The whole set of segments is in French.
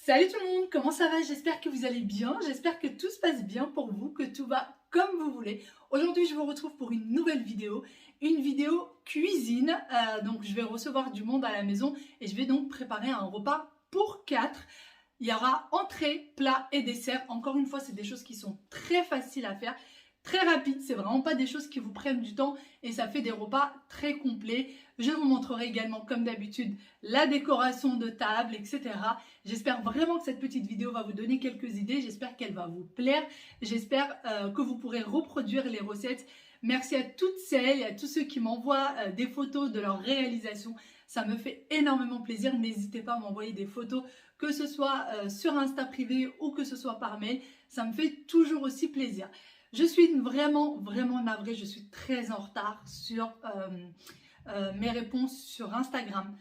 Salut tout le monde, comment ça va? J'espère que vous allez bien, j'espère que tout se passe bien pour vous, que tout va comme vous voulez. Aujourd'hui, je vous retrouve pour une nouvelle vidéo, une vidéo cuisine. Donc, je vais recevoir du monde à la maison et je vais donc préparer un repas pour 4. Il y aura entrée, plat et dessert. Encore une fois, c'est des choses qui sont très faciles à faire, très rapides. C'est vraiment pas des choses qui vous prennent du temps et ça fait des repas très complets. Je vous montrerai également, comme d'habitude, la décoration de table, etc. J'espère vraiment que cette petite vidéo va vous donner quelques idées. J'espère qu'elle va vous plaire. J'espère que vous pourrez reproduire les recettes. Merci à toutes celles et à tous ceux qui m'envoient des photos de leur réalisation. Ça me fait énormément plaisir. N'hésitez pas à m'envoyer des photos, que ce soit sur Insta privé ou que ce soit par mail. Ça me fait toujours aussi plaisir. Je suis vraiment navrée. Je suis très en retard sur mes réponses sur Instagram.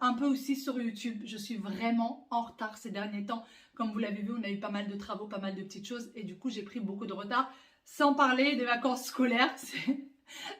Un peu aussi sur YouTube. Je suis vraiment en retard ces derniers temps. Comme vous l'avez vu, on a eu pas mal de travaux, pas mal de petites choses et du coup, j'ai pris beaucoup de retard. Sans parler des vacances scolaires,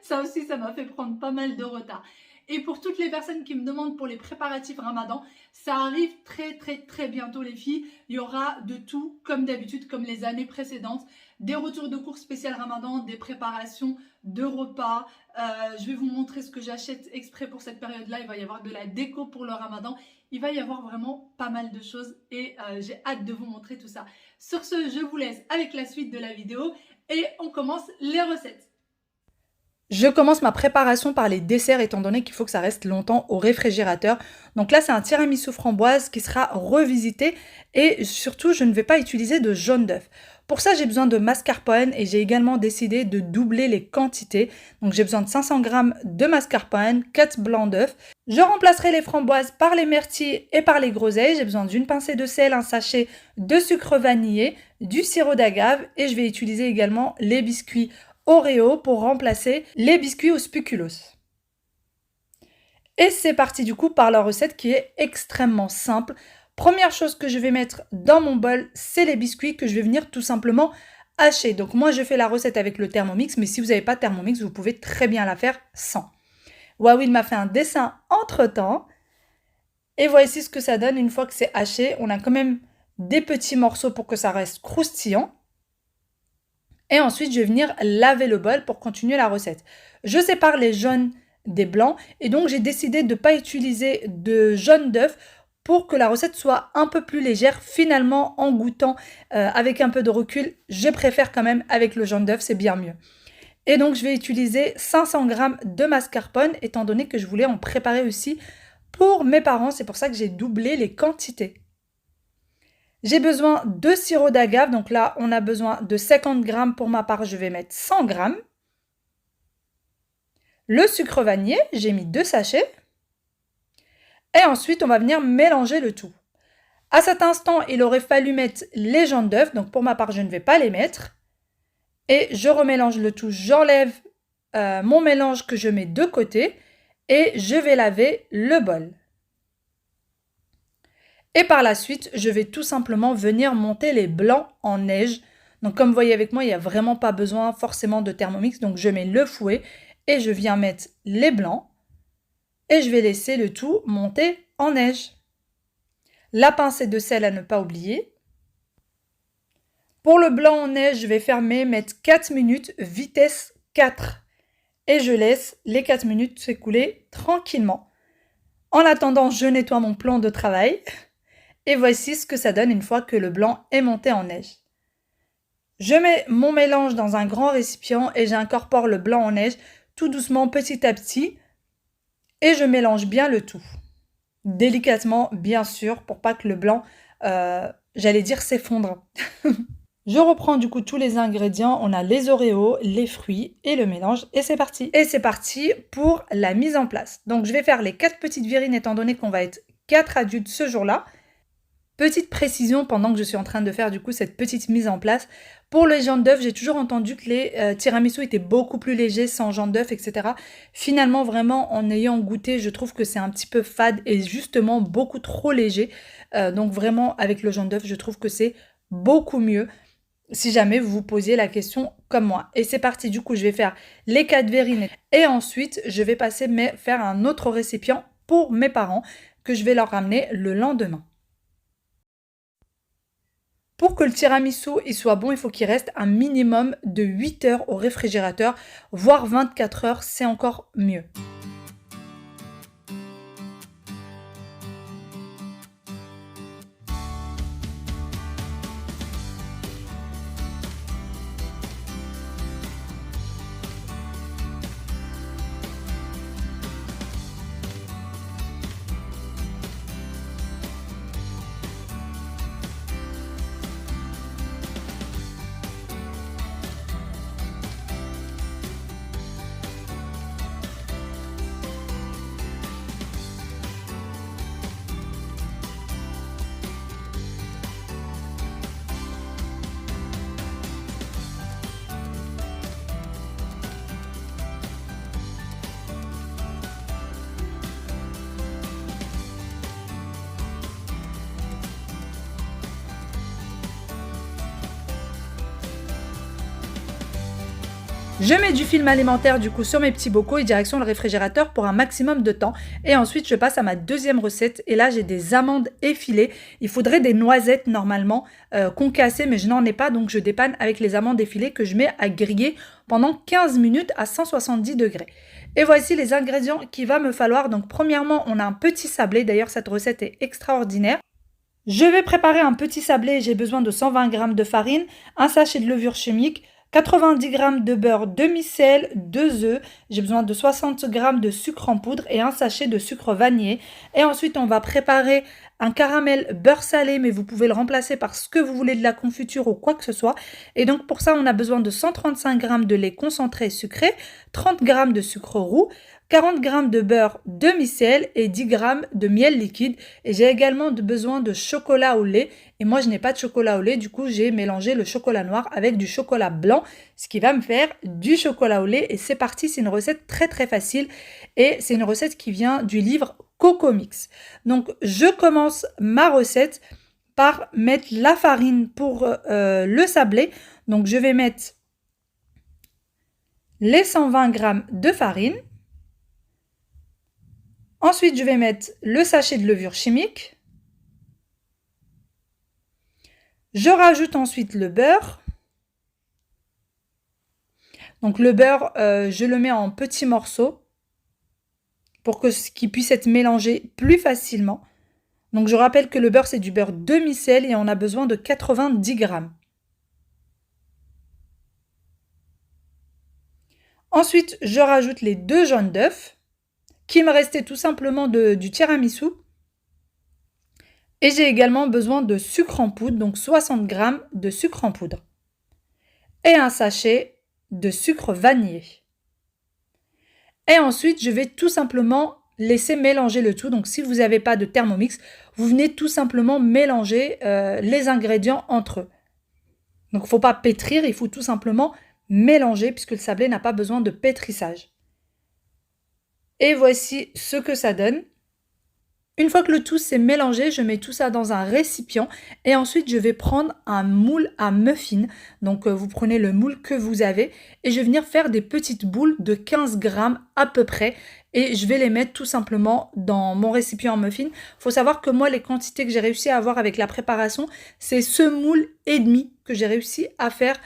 ça aussi, ça m'a fait prendre pas mal de retard. Et pour toutes les personnes qui me demandent pour les préparatifs Ramadan, ça arrive très bientôt les filles. Il y aura de tout comme d'habitude, comme les années précédentes. Des retours de cours spécial Ramadan, des préparations de repas. Je vais vous montrer ce que j'achète exprès pour cette période-là. Il va y avoir de la déco pour le Ramadan. Il va y avoir vraiment pas mal de choses et j'ai hâte de vous montrer tout ça. Sur ce, je vous laisse avec la suite de la vidéo et on commence les recettes. Je commence ma préparation par les desserts étant donné qu'il faut que ça reste longtemps au réfrigérateur. Donc là, c'est un tiramisu framboise qui sera revisité et surtout, je ne vais pas utiliser de jaune d'œuf. Pour ça, j'ai besoin de mascarpone et j'ai également décidé de doubler les quantités. Donc j'ai besoin de 500 g de mascarpone, 4 blancs d'œufs. Je remplacerai les framboises par les myrtilles et par les groseilles. J'ai besoin d'une pincée de sel, un sachet de sucre vanillé, du sirop d'agave et je vais utiliser également les biscuits Oreo pour remplacer les biscuits au spéculoos. Et c'est parti du coup par la recette qui est extrêmement simple. Première chose que je vais mettre dans mon bol, c'est les biscuits que je vais venir tout simplement hacher. Donc moi je fais la recette avec le Thermomix, mais si vous n'avez pas de Thermomix, vous pouvez très bien la faire sans. Wawil m'a fait un dessin entre temps. Et voici ce que ça donne une fois que c'est haché. On a quand même des petits morceaux pour que ça reste croustillant. Et ensuite, je vais venir laver le bol pour continuer la recette. Je sépare les jaunes des blancs et donc j'ai décidé de ne pas utiliser de jaune d'œuf pour que la recette soit un peu plus légère. Finalement, en goûtant avec un peu de recul, je préfère quand même avec le jaune d'œuf, c'est bien mieux. Et donc, je vais utiliser 500 g de mascarpone étant donné que je voulais en préparer aussi pour mes parents. C'est pour ça que j'ai doublé les quantités. J'ai besoin de sirop d'agave, donc là on a besoin de 50 g pour ma part, je vais mettre 100 g. Le sucre vanillé, j'ai mis 2 sachets. Et ensuite on va venir mélanger le tout. À cet instant, il aurait fallu mettre les jaunes d'œuf, donc pour ma part je ne vais pas les mettre. Et je remélange le tout, j'enlève mon mélange que je mets de côté et je vais laver le bol. Et par la suite, je vais tout simplement venir monter les blancs en neige. Donc comme vous voyez avec moi, il n'y a vraiment pas besoin forcément de Thermomix. Donc je mets le fouet et je viens mettre les blancs. Et je vais laisser le tout monter en neige. La pincée de sel à ne pas oublier. Pour le blanc en neige, je vais fermer, mettre 4 minutes, vitesse 4. Et je laisse les 4 minutes s'écouler tranquillement. En attendant, je nettoie mon plan de travail. Et voici ce que ça donne une fois que le blanc est monté en neige. Je mets mon mélange dans un grand récipient et j'incorpore le blanc en neige tout doucement, petit à petit. Et je mélange bien le tout. Délicatement, bien sûr, pour pas que le blanc, j'allais dire, s'effondre. Je reprends du coup tous les ingrédients. On a les Oreos, les fruits et le mélange. Et c'est parti. Et c'est parti pour la mise en place. Donc je vais faire les 4 petites verrines étant donné qu'on va être 4 adultes ce jour-là. Petite précision pendant que je suis en train de faire du coup cette petite mise en place. Pour les jaunes d'œuf, j'ai toujours entendu que les tiramisu étaient beaucoup plus légers sans jaunes d'œuf, etc. Finalement, vraiment, en ayant goûté, je trouve que c'est un petit peu fade et justement beaucoup trop léger. Donc vraiment, avec le jaune d'œuf, je trouve que c'est beaucoup mieux si jamais vous vous posiez la question comme moi. Et c'est parti, du coup, je vais faire les 4 verrines et ensuite, je vais passer faire un autre récipient pour mes parents que je vais leur ramener le lendemain. pour que le tiramisu il soit bon, il faut qu'il reste un minimum de 8 heures au réfrigérateur, voire 24 heures, c'est encore mieux. Je mets du film alimentaire du coup sur mes petits bocaux et direction le réfrigérateur pour un maximum de temps. Et ensuite, je passe à ma deuxième recette. Et là, j'ai des amandes effilées. Il faudrait des noisettes normalement concassées, mais je n'en ai pas. Donc, je dépanne avec les amandes effilées que je mets à griller pendant 15 minutes à 170 degrés. Et voici les ingrédients qu'il va me falloir. Donc, premièrement, on a un petit sablé. D'ailleurs, cette recette est extraordinaire. Je vais préparer un petit sablé. J'ai besoin de 120 g de farine, un sachet de levure chimique, 90 g de beurre demi-sel, 2 œufs, j'ai besoin de 60 g de sucre en poudre et un sachet de sucre vanillé. Et ensuite, on va préparer un caramel beurre salé, mais vous pouvez le remplacer par ce que vous voulez, de la confiture ou quoi que ce soit. Et donc pour ça, on a besoin de 135 g de lait concentré sucré, 30 g de sucre roux, 40 g de beurre demi-sel et 10 g de miel liquide. Et j'ai également besoin de chocolat au lait. Et moi, je n'ai pas de chocolat au lait. Du coup, j'ai mélangé le chocolat noir avec du chocolat blanc, ce qui va me faire du chocolat au lait. Et c'est parti, c'est une recette très très facile. Et c'est une recette qui vient du livre Coco Mix. Donc, je commence ma recette par mettre la farine pour le sablé. Donc, je vais mettre les 120 g de farine. Ensuite, je vais mettre le sachet de levure chimique. Je rajoute ensuite le beurre. Donc le beurre, je le mets en petits morceaux pour qu'il puisse être mélangé plus facilement. Donc je rappelle que le beurre, c'est du beurre demi-sel et on a besoin de 90 g. Ensuite, je rajoute les 2 jaunes d'œufs qui me restait tout simplement du tiramisu. Et j'ai également besoin de sucre en poudre, donc 60 g de sucre en poudre. Et un sachet de sucre vanillé. Et ensuite, je vais tout simplement laisser mélanger le tout. Donc si vous n'avez pas de Thermomix, vous venez tout simplement mélanger les ingrédients entre eux. Donc il ne faut pas pétrir, il faut tout simplement mélanger puisque le sablé n'a pas besoin de pétrissage. Et voici ce que ça donne. Une fois que le tout s'est mélangé, je mets tout ça dans un récipient et ensuite je vais prendre un moule à muffins. Donc vous prenez le moule que vous avez et je vais venir faire des petites boules de 15 g à peu près et je vais les mettre tout simplement dans mon récipient à muffins. Il faut savoir que moi, les quantités que j'ai réussi à avoir avec la préparation, c'est ce moule et demi que j'ai réussi à faire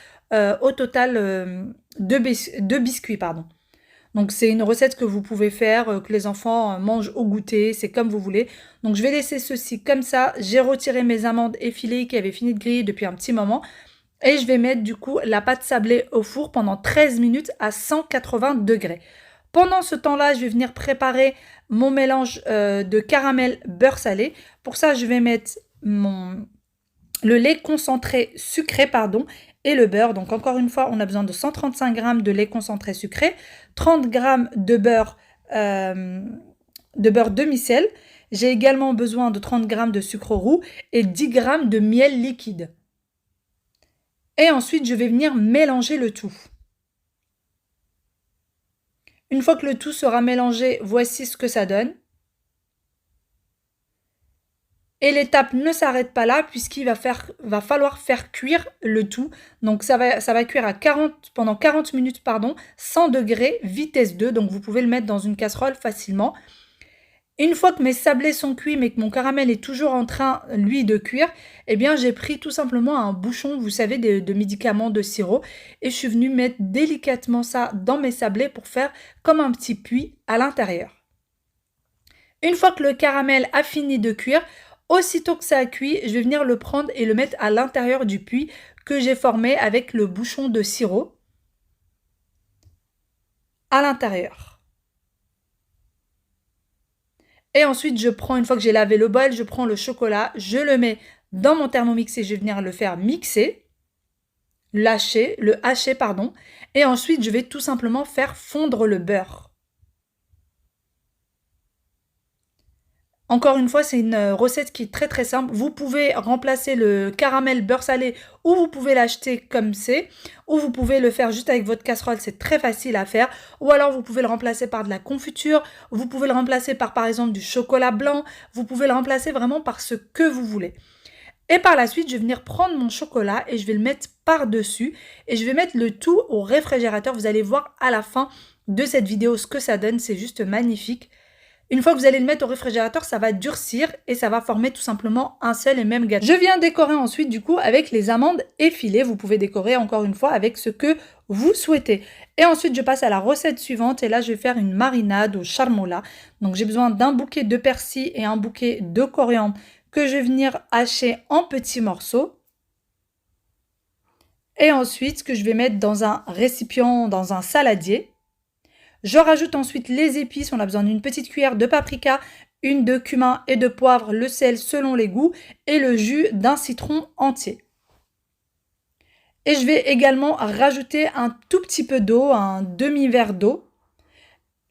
au total de biscuits, pardon. Donc c'est une recette que vous pouvez faire, que les enfants mangent au goûter, c'est comme vous voulez. Donc je vais laisser ceci comme ça. J'ai retiré mes amandes effilées qui avaient fini de griller depuis un petit moment. Et je vais mettre du coup la pâte sablée au four pendant 13 minutes à 180 degrés. Pendant ce temps-là, je vais venir préparer mon mélange de caramel beurre salé. Pour ça, je vais mettre le lait concentré sucré, pardon, et le beurre. Donc encore une fois, on a besoin de 135 g de lait concentré sucré, 30 g de beurre demi-sel. J'ai également besoin de 30 g de sucre roux et 10 g de miel liquide. Et ensuite, je vais venir mélanger le tout. Une fois que le tout sera mélangé, voici ce que ça donne. Et l'étape ne s'arrête pas là puisqu'il va falloir faire cuire le tout. Donc ça va cuire pendant 40 minutes, 100 degrés, vitesse 2. Donc vous pouvez le mettre dans une casserole facilement. Une fois que mes sablés sont cuits, mais que mon caramel est toujours en train, lui, de cuire, eh bien, j'ai pris tout simplement un bouchon, vous savez, de médicaments, de sirop, et je suis venue mettre délicatement ça dans mes sablés pour faire comme un petit puits à l'intérieur. Une fois que le caramel a fini de cuire, aussitôt que ça a cuit, je vais venir le prendre et le mettre à l'intérieur du puits que j'ai formé avec le bouchon de sirop à l'intérieur. Et ensuite, je prends, une fois que j'ai lavé le bol, je prends le chocolat, je le mets dans mon Thermomix et je vais venir le faire mixer, le hacher, pardon. Et ensuite, je vais tout simplement faire fondre le beurre. Encore une fois, c'est une recette qui est très très simple. Vous pouvez remplacer le caramel beurre salé ou vous pouvez l'acheter comme c'est. Ou vous pouvez le faire juste avec votre casserole, c'est très facile à faire. Ou alors vous pouvez le remplacer par de la confiture. Vous pouvez le remplacer par exemple du chocolat blanc. Vous pouvez le remplacer vraiment par ce que vous voulez. Et par la suite, je vais venir prendre mon chocolat et je vais le mettre par-dessus. Et je vais mettre le tout au réfrigérateur. Vous allez voir à la fin de cette vidéo ce que ça donne. C'est juste magnifique. Une fois que vous allez le mettre au réfrigérateur, ça va durcir et ça va former tout simplement un seul et même gâteau. Je viens décorer ensuite du coup avec les amandes effilées. Vous pouvez décorer encore une fois avec ce que vous souhaitez. Et ensuite, je passe à la recette suivante et là, je vais faire une marinade au charmola. Donc, j'ai besoin d'un bouquet de persil et un bouquet de coriandre que je vais venir hacher en petits morceaux. Et ensuite, ce que je vais mettre dans un récipient, dans un saladier. Je rajoute ensuite les épices, on a besoin d'une petite cuillère de paprika, une de cumin et de poivre, le sel selon les goûts et le jus d'un citron entier. Et je vais également rajouter un tout petit peu d'eau, un demi-verre d'eau.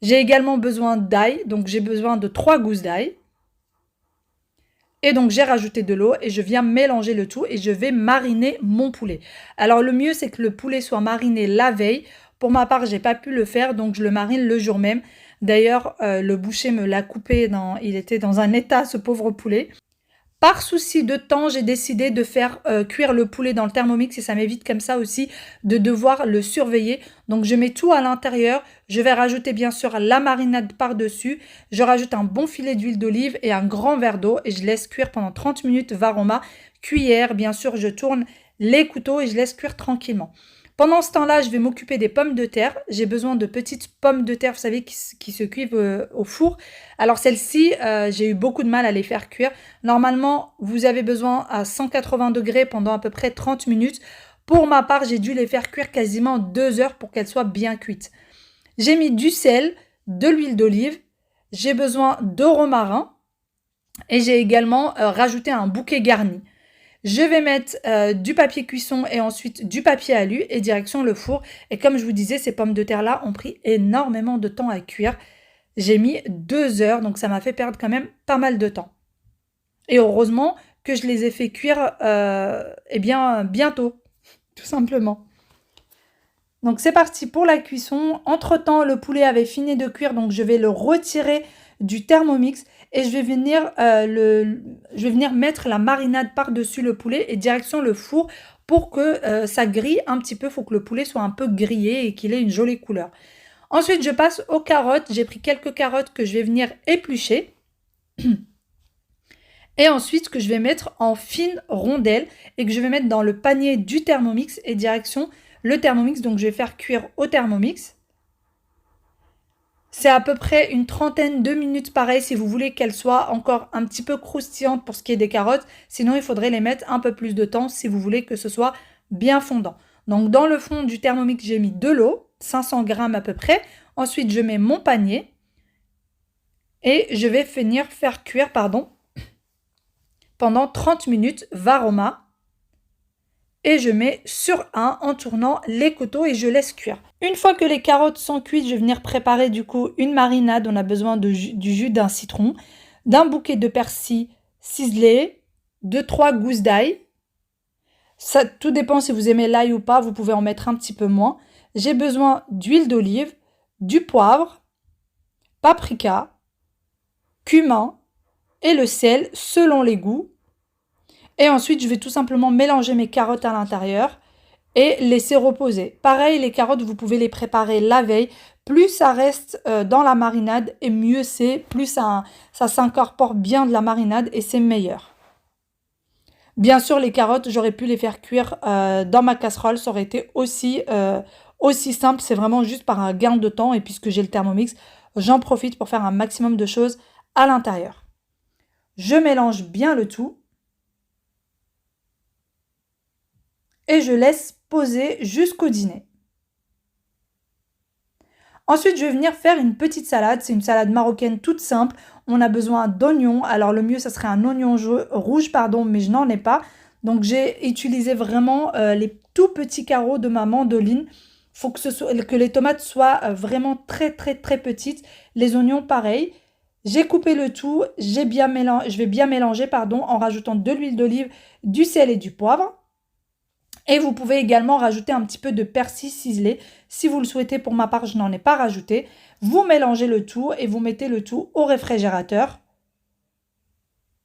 J'ai également besoin d'ail, donc j'ai besoin de 3 gousses d'ail. Et donc j'ai rajouté de l'eau et je viens mélanger le tout et je vais mariner mon poulet. Alors le mieux c'est que le poulet soit mariné la veille. Pour ma part, j'ai pas pu le faire, donc je le marine le jour même. D'ailleurs, le boucher me l'a coupé, il était dans un état, ce pauvre poulet. Par souci de temps, j'ai décidé de faire cuire le poulet dans le Thermomix et ça m'évite comme ça aussi de devoir le surveiller. Donc je mets tout à l'intérieur. Je vais rajouter bien sûr la marinade par-dessus. Je rajoute un bon filet d'huile d'olive et un grand verre d'eau et je laisse cuire pendant 30 minutes varoma. Cuillère, bien sûr, je tourne les couteaux et je laisse cuire tranquillement. Pendant ce temps-là, je vais m'occuper des pommes de terre. J'ai besoin de petites pommes de terre, vous savez, qui se cuivent au four. Alors celles-ci, j'ai eu beaucoup de mal à les faire cuire. Normalement, vous avez besoin à 180 degrés pendant à peu près 30 minutes. Pour ma part, j'ai dû les faire cuire quasiment 2 heures pour qu'elles soient bien cuites. J'ai mis du sel, de l'huile d'olive. J'ai besoin de romarin. Et j'ai également rajouté un bouquet garni. Je vais mettre du papier cuisson et ensuite du papier alu et direction le four. Et comme je vous disais, ces pommes de terre-là ont pris énormément de temps à cuire. J'ai mis 2 heures, donc ça m'a fait perdre quand même pas mal de temps. Et heureusement que je les ai fait cuire eh bien, bientôt, tout simplement. Donc c'est parti pour la cuisson. Entre-temps, le poulet avait fini de cuire, donc je vais le retirer du Thermomix. Et je vais venir mettre la marinade par-dessus le poulet et direction le four pour que ça grille un petit peu. Il faut que le poulet soit un peu grillé et qu'il ait une jolie couleur. Ensuite, je passe aux carottes. J'ai pris quelques carottes que je vais venir éplucher. Et ensuite, que je vais mettre en fines rondelles et que je vais mettre dans le panier du Thermomix et direction le Thermomix. Donc, je vais faire cuire au Thermomix. C'est à peu près une trentaine de minutes pareil si vous voulez qu'elles soient encore un petit peu croustillantes pour ce qui est des carottes. Sinon, il faudrait les mettre un peu plus de temps si vous voulez que ce soit bien fondant. Donc, dans le fond du Thermomix, j'ai mis de l'eau, 500 g à peu près. Ensuite, je mets mon panier et je vais venir faire cuire pendant 30 minutes varoma. Et je mets sur 1 en tournant les couteaux et je laisse cuire. Une fois que les carottes sont cuites, je vais venir préparer du coup une marinade. On a besoin du jus d'un citron, d'un bouquet de persil ciselé, de 3 gousses d'ail. Ça, tout dépend si vous aimez l'ail ou pas, vous pouvez en mettre un petit peu moins. J'ai besoin d'huile d'olive, du poivre, paprika, cumin et le sel selon les goûts. Et ensuite, je vais tout simplement mélanger mes carottes à l'intérieur et laisser reposer. Pareil, les carottes, vous pouvez les préparer la veille. Plus ça reste dans la marinade et mieux c'est, plus ça s'incorpore bien de la marinade et c'est meilleur. Bien sûr, les carottes, j'aurais pu les faire cuire dans ma casserole, ça aurait été aussi simple. C'est vraiment juste par un gain de temps et puisque j'ai le Thermomix, j'en profite pour faire un maximum de choses à l'intérieur. Je mélange bien le tout et je laisse poser jusqu'au dîner. Ensuite, je vais venir faire une petite salade. C'est une salade marocaine toute simple. On a besoin d'oignons. Alors, le mieux, ça serait un oignon rouge, mais je n'en ai pas. Donc, j'ai utilisé vraiment les tout petits carreaux de ma mandoline. Il faut que les tomates soient vraiment très, très, très petites. Les oignons, pareil. J'ai coupé le tout. Je vais bien mélanger en rajoutant de l'huile d'olive, du sel et du poivre. Et vous pouvez également rajouter un petit peu de persil ciselé. Si vous le souhaitez, pour ma part, je n'en ai pas rajouté. Vous mélangez le tout et vous mettez le tout au réfrigérateur.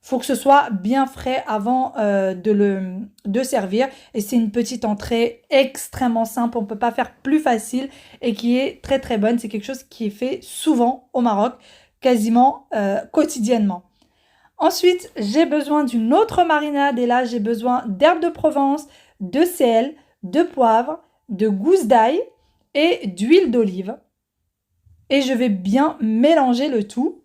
Il faut que ce soit bien frais avant de servir. Et c'est une petite entrée extrêmement simple. On ne peut pas faire plus facile et qui est très très bonne. C'est quelque chose qui est fait souvent au Maroc, quasiment quotidiennement. Ensuite, j'ai besoin d'une autre marinade et là, j'ai besoin d'herbes de Provence, de sel, de poivre, de gousse d'ail et d'huile d'olive. Et je vais bien mélanger le tout.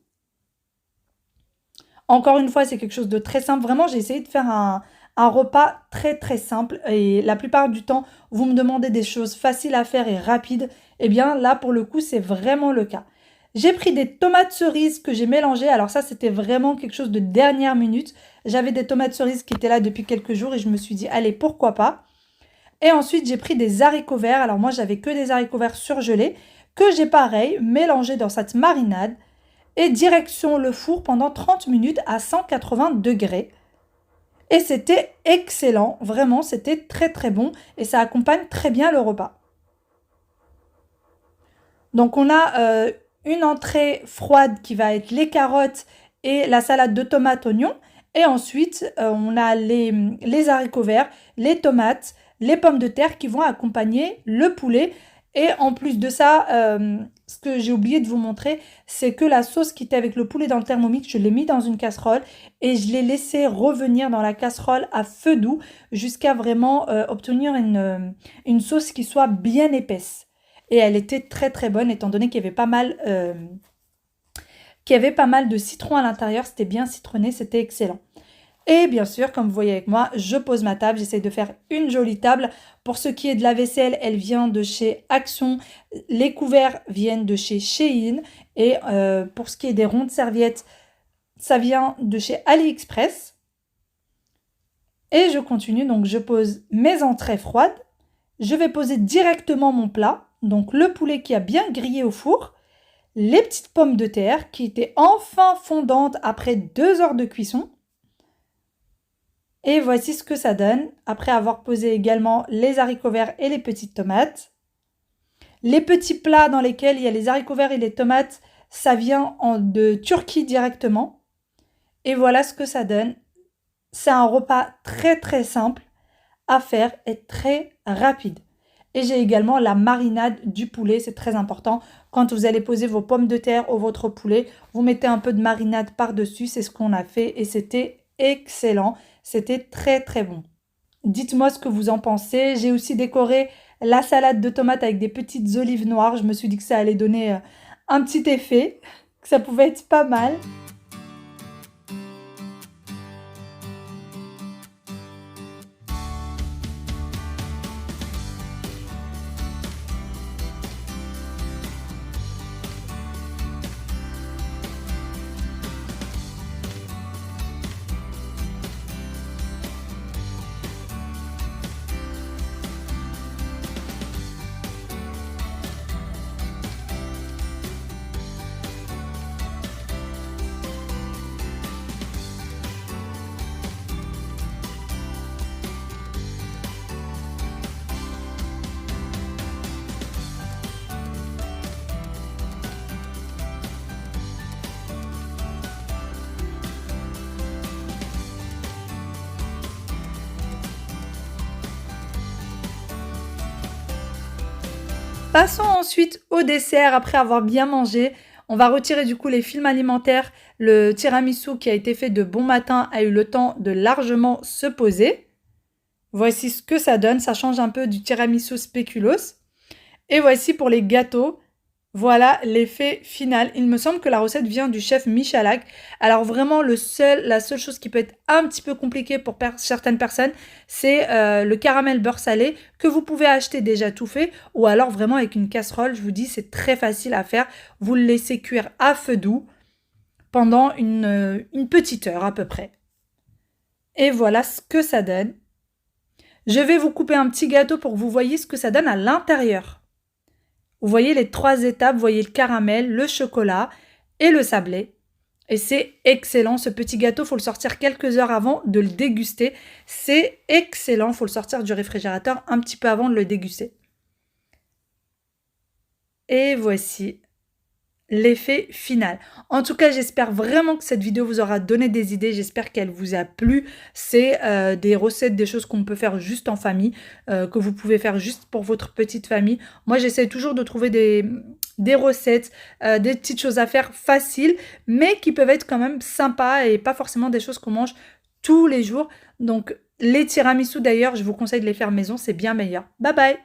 Encore une fois, c'est quelque chose de très simple. Vraiment, j'ai essayé de faire un repas très très simple. Et la plupart du temps, vous me demandez des choses faciles à faire et rapides. Eh bien, là, pour le coup, c'est vraiment le cas. J'ai pris des tomates cerises que j'ai mélangées. Alors ça, c'était vraiment quelque chose de dernière minute. J'avais des tomates cerises qui étaient là depuis quelques jours et je me suis dit, allez, pourquoi pas. Et ensuite, j'ai pris des haricots verts. Alors moi, j'avais que des haricots verts surgelés que j'ai pareil mélangé dans cette marinade. Et direction le four pendant 30 minutes à 180 degrés. Et c'était excellent. Vraiment, c'était très très bon. Et ça accompagne très bien le repas. Donc on a une entrée froide qui va être les carottes et la salade de tomates oignons. Et ensuite, on a les haricots verts, les tomates, les pommes de terre qui vont accompagner le poulet. Et en plus de ça, ce que j'ai oublié de vous montrer, c'est que la sauce qui était avec le poulet dans le Thermomix, je l'ai mis dans une casserole et je l'ai laissé revenir dans la casserole à feu doux jusqu'à vraiment obtenir une sauce qui soit bien épaisse. Et elle était très très bonne étant donné qu'il y avait pas mal de citron à l'intérieur. C'était bien citronné, c'était excellent. Et bien sûr, comme vous voyez avec moi, je pose ma table. J'essaie de faire une jolie table. Pour ce qui est de la vaisselle, elle vient de chez Action. Les couverts viennent de chez Shein. Et pour ce qui est des rondes serviettes, ça vient de chez AliExpress. Et je continue. Donc, je pose mes entrées froides. Je vais poser directement mon plat. Donc, le poulet qui a bien grillé au four. Les petites pommes de terre qui étaient enfin fondantes après 2 heures de cuisson. Et voici ce que ça donne après avoir posé également les haricots verts et les petites tomates. Les petits plats dans lesquels il y a les haricots verts et les tomates, ça vient de Turquie directement. Et voilà ce que ça donne. C'est un repas très très simple à faire et très rapide. Et j'ai également la marinade du poulet, c'est très important. Quand vous allez poser vos pommes de terre ou votre poulet, vous mettez un peu de marinade par-dessus, c'est ce qu'on a fait et c'était excellent. C'était très très bon. Dites-moi ce que vous en pensez. J'ai aussi décoré la salade de tomates avec des petites olives noires. Je me suis dit que ça allait donner un petit effet, que ça pouvait être pas mal. Passons ensuite au dessert après avoir bien mangé. On va retirer du coup les films alimentaires. Le tiramisu qui a été fait de bon matin a eu le temps de largement se poser. Voici ce que ça donne. Ça change un peu du tiramisu spéculoos. Et voici pour les gâteaux. Voilà l'effet final. Il me semble que la recette vient du chef Michalak. Alors vraiment, la seule chose qui peut être un petit peu compliquée pour certaines personnes, c'est le caramel beurre salé que vous pouvez acheter déjà tout fait ou alors vraiment avec une casserole. Je vous dis, c'est très facile à faire. Vous le laissez cuire à feu doux pendant une petite heure à peu près. Et voilà ce que ça donne. Je vais vous couper un petit gâteau pour que vous voyez ce que ça donne à l'intérieur. Vous voyez les 3 étapes, vous voyez le caramel, le chocolat et le sablé. Et c'est excellent, ce petit gâteau, il faut le sortir quelques heures avant de le déguster. C'est excellent, il faut le sortir du réfrigérateur un petit peu avant de le déguster. Et voici l'effet final. En tout cas, j'espère vraiment que cette vidéo vous aura donné des idées. J'espère qu'elle vous a plu. C'est des recettes, des choses qu'on peut faire juste en famille, que vous pouvez faire juste pour votre petite famille. Moi, j'essaie toujours de trouver des recettes, des petites choses à faire faciles, mais qui peuvent être quand même sympas et pas forcément des choses qu'on mange tous les jours. Donc, les tiramisu d'ailleurs, je vous conseille de les faire maison, c'est bien meilleur. Bye bye!